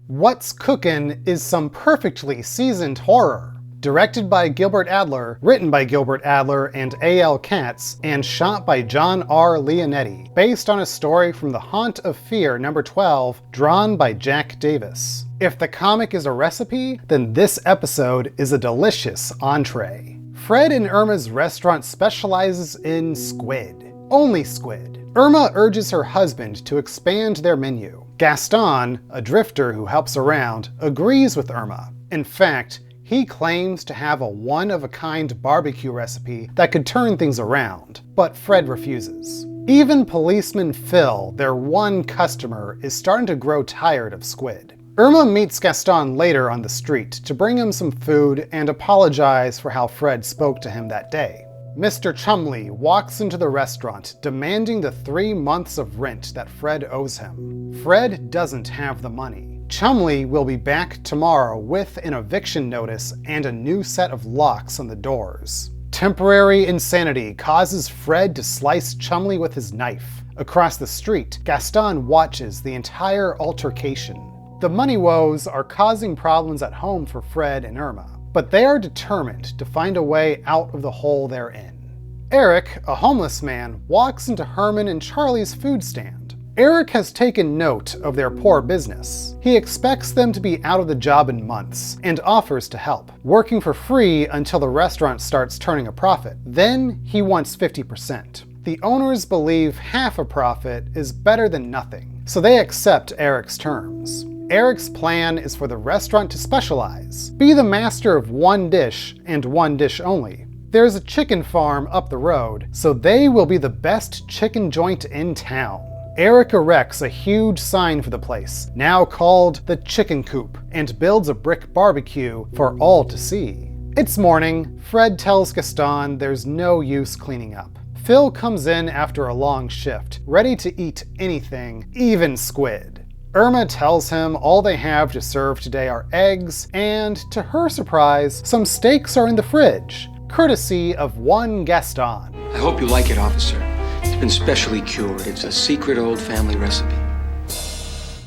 What's Cookin' is some perfectly seasoned horror. Directed by Gilbert Adler, written by Gilbert Adler and A.L. Katz, and shot by John R. Leonetti, based on a story from The Haunt of Fear number 12, drawn by Jack Davis. If the comic is a recipe, then this episode is a delicious entree. Fred and Irma's restaurant specializes in squid. Only squid. Irma urges her husband to expand their menu. Gaston, a drifter who helps around, agrees with Irma. In fact, he claims to have a one-of-a-kind barbecue recipe that could turn things around, but Fred refuses. Even policeman Phil, their one customer, is starting to grow tired of squid. Irma meets Gaston later on the street to bring him some food and apologize for how Fred spoke to him that day. Mr. Chumley walks into the restaurant demanding the 3 months of rent that Fred owes him. Fred doesn't have the money. Chumley will be back tomorrow with an eviction notice and a new set of locks on the doors. Temporary insanity causes Fred to slice Chumley with his knife. Across the street, Gaston watches the entire altercation. The money woes are causing problems at home for Fred and Irma, but they are determined to find a way out of the hole they're in. Eric, a homeless man, walks into Herman and Charlie's food stand. Eric has taken note of their poor business. He expects them to be out of the job in months and offers to help, working for free until the restaurant starts turning a profit. Then he wants 50%. The owners believe half a profit is better than nothing, so they accept Eric's terms. Eric's plan is for the restaurant to specialize, be the master of one dish and one dish only. There's a chicken farm up the road, so they will be the best chicken joint in town. Eric erects a huge sign for the place, now called the Chicken Coop, and builds a brick barbecue for all to see. It's morning. Fred tells Gaston there's no use cleaning up. Phil comes in after a long shift, ready to eat anything, even squid. Irma tells him all they have to serve today are eggs, and to her surprise, some steaks are in the fridge, courtesy of one Gaston. I hope you like it, officer. It's been specially cured. It's a secret old family recipe.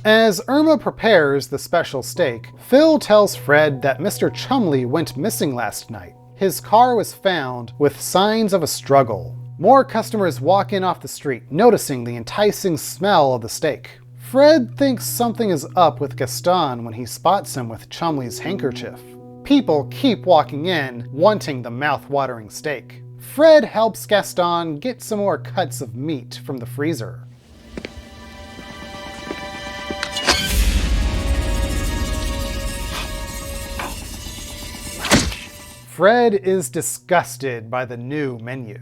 As Irma prepares the special steak, Phil tells Fred that Mr. Chumley went missing last night. His car was found with signs of a struggle. More customers walk in off the street, noticing the enticing smell of the steak. Fred thinks something is up with Gaston when he spots him with Chumley's handkerchief. People keep walking in, wanting the mouth-watering steak. Fred helps Gaston get some more cuts of meat from the freezer. Fred is disgusted by the new menu.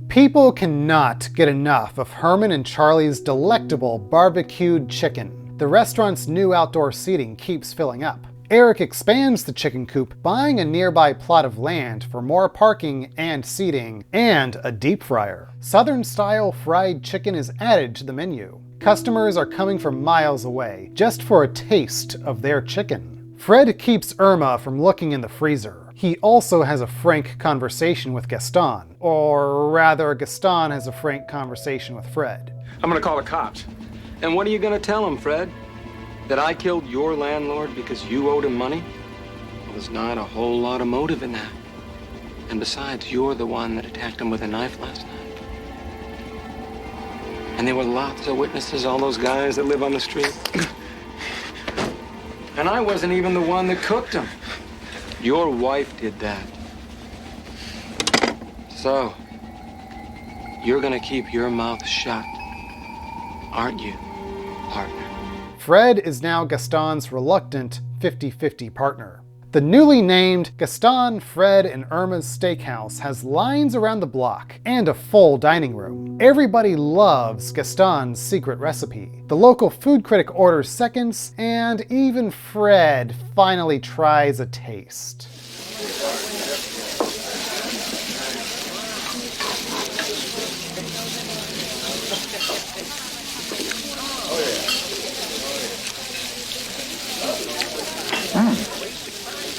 People cannot get enough of Herman and Charlie's delectable barbecued chicken. The restaurant's new outdoor seating keeps filling up. Eric expands the chicken coop, buying a nearby plot of land for more parking and seating, and a deep fryer. Southern-style fried chicken is added to the menu. Customers are coming from miles away, just for a taste of their chicken. Fred keeps Irma from looking in the freezer. He also has a frank conversation with Gaston. Or rather, Gaston has a frank conversation with Fred. I'm gonna call the cops. And what are you gonna tell them, Fred? That I killed your landlord because you owed him money? Well, there's not a whole lot of motive in that. And besides, you're the one that attacked him with a knife last night. And there were lots of witnesses, all those guys that live on the street. And I wasn't even the one that cooked him. Your wife did that. So, you're gonna keep your mouth shut, aren't you, partner? Fred is now Gaston's reluctant 50-50 partner. The newly named Gaston, Fred, and Irma's Steakhouse has lines around the block and a full dining room. Everybody loves Gaston's secret recipe. The local food critic orders seconds, and even Fred finally tries a taste.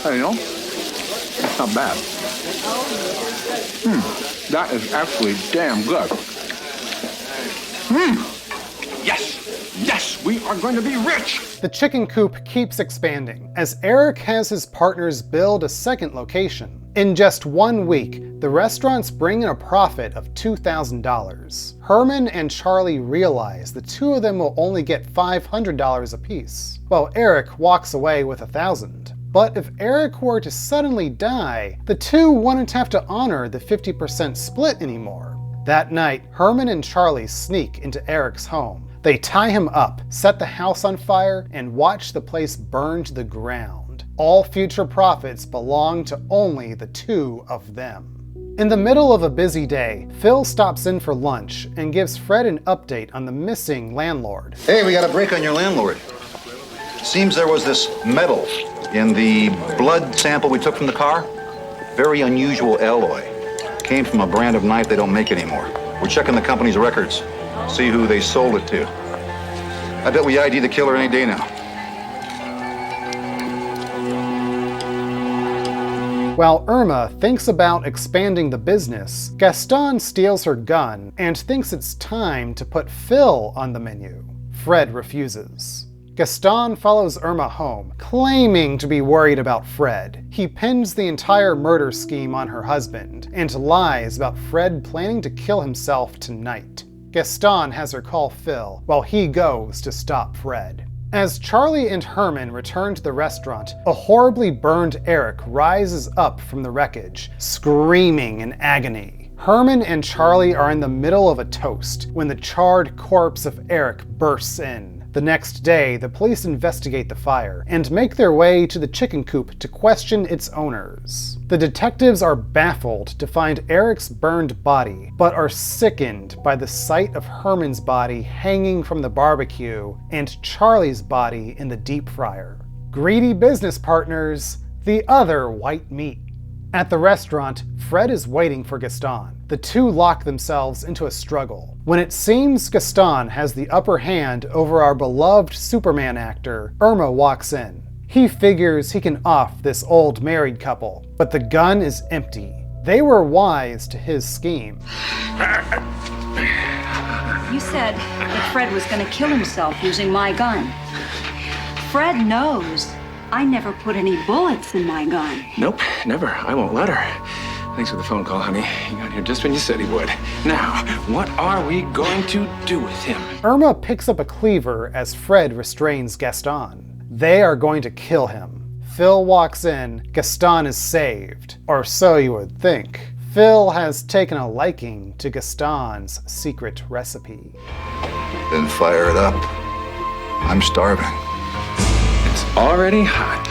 I don't know. It's not not bad. That is actually damn good. Yes! Yes! We are going to be rich! The chicken coop keeps expanding as Eric has his partners build a second location. In just 1 week, the restaurants bring in a profit of $2,000. Herman and Charlie realize the two of them will only get $500 apiece, while Eric walks away with $1,000. But if Eric were to suddenly die, the two wouldn't have to honor the 50% split anymore. That night, Herman and Charlie sneak into Eric's home. They tie him up, set the house on fire, and watch the place burn to the ground. All future profits belong to only the two of them. In the middle of a busy day, Phil stops in for lunch and gives Fred an update on the missing landlord. Hey, we got a break on your landlord. Seems there was this metal in the blood sample we took from the car. Very unusual alloy. Came from a brand of knife they don't make anymore. We're checking the company's records, see who they sold it to. I bet we ID the killer any day now. While Irma thinks about expanding the business, Gaston steals her gun and thinks it's time to put Phil on the menu. Fred refuses. Gaston follows Irma home, claiming to be worried about Fred. He pins the entire murder scheme on her husband and lies about Fred planning to kill himself tonight. Gaston has her call Phil while he goes to stop Fred. As Charlie and Herman return to the restaurant, a horribly burned Eric rises up from the wreckage, screaming in agony. Herman and Charlie are in the middle of a toast when the charred corpse of Eric bursts in. The next day, the police investigate the fire and make their way to the chicken coop to question its owners. The detectives are baffled to find Eric's burned body, but are sickened by the sight of Herman's body hanging from the barbecue and Charlie's body in the deep fryer. Greedy business partners, the other white meat. At the restaurant, Fred is waiting for Gaston. The two lock themselves into a struggle. When it seems Gaston has the upper hand over our beloved Superman actor, Irma walks in. He figures he can off this old married couple, but the gun is empty. They were wise to his scheme. You said that Fred was going to kill himself using my gun. Fred knows I never put any bullets in my gun. Nope, never. I won't let her. Thanks for the phone call, honey. He got here just when you said he would. Now, what are we going to do with him? Irma picks up a cleaver as Fred restrains Gaston. They are going to kill him. Phil walks in. Gaston is saved. Or so you would think. Phil has taken a liking to Gaston's secret recipe. Then fire it up. I'm starving. It's already hot.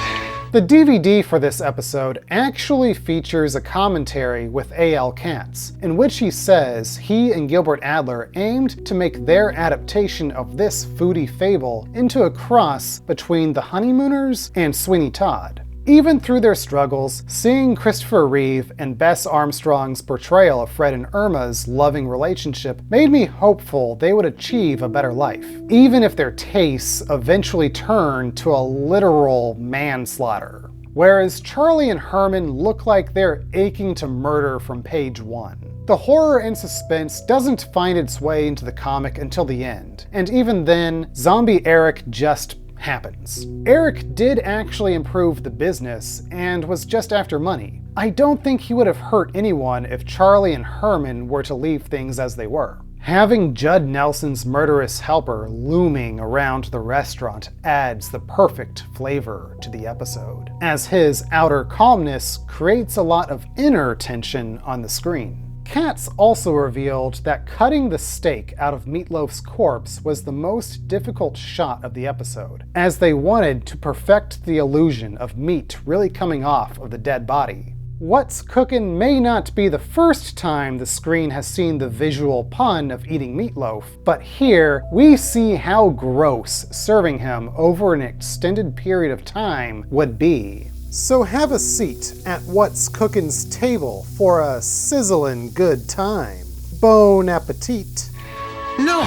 The DVD for this episode actually features a commentary with A.L. Katz, in which he says he and Gilbert Adler aimed to make their adaptation of this foodie fable into a cross between The Honeymooners and Sweeney Todd. Even through their struggles, seeing Christopher Reeve and Bess Armstrong's portrayal of Fred and Irma's loving relationship made me hopeful they would achieve a better life, even if their tastes eventually turned to a literal manslaughter. Whereas Charlie and Herman look like they're aching to murder from page 1. The horror and suspense doesn't find its way into the comic until the end, and even then, Zombie Eric just happens. Eric did actually improve the business and was just after money. I don't think he would have hurt anyone if Charlie and Herman were to leave things as they were. Having Judd Nelson's murderous helper looming around the restaurant adds the perfect flavor to the episode, as his outer calmness creates a lot of inner tension on the screen. Katz also revealed that cutting the steak out of Meatloaf's corpse was the most difficult shot of the episode, as they wanted to perfect the illusion of meat really coming off of the dead body. What's Cookin' may not be the first time the screen has seen the visual pun of eating meatloaf, but here we see how gross serving him over an extended period of time would be. So have a seat at What's Cookin's table for a sizzlin' good time. Bon appetit. No!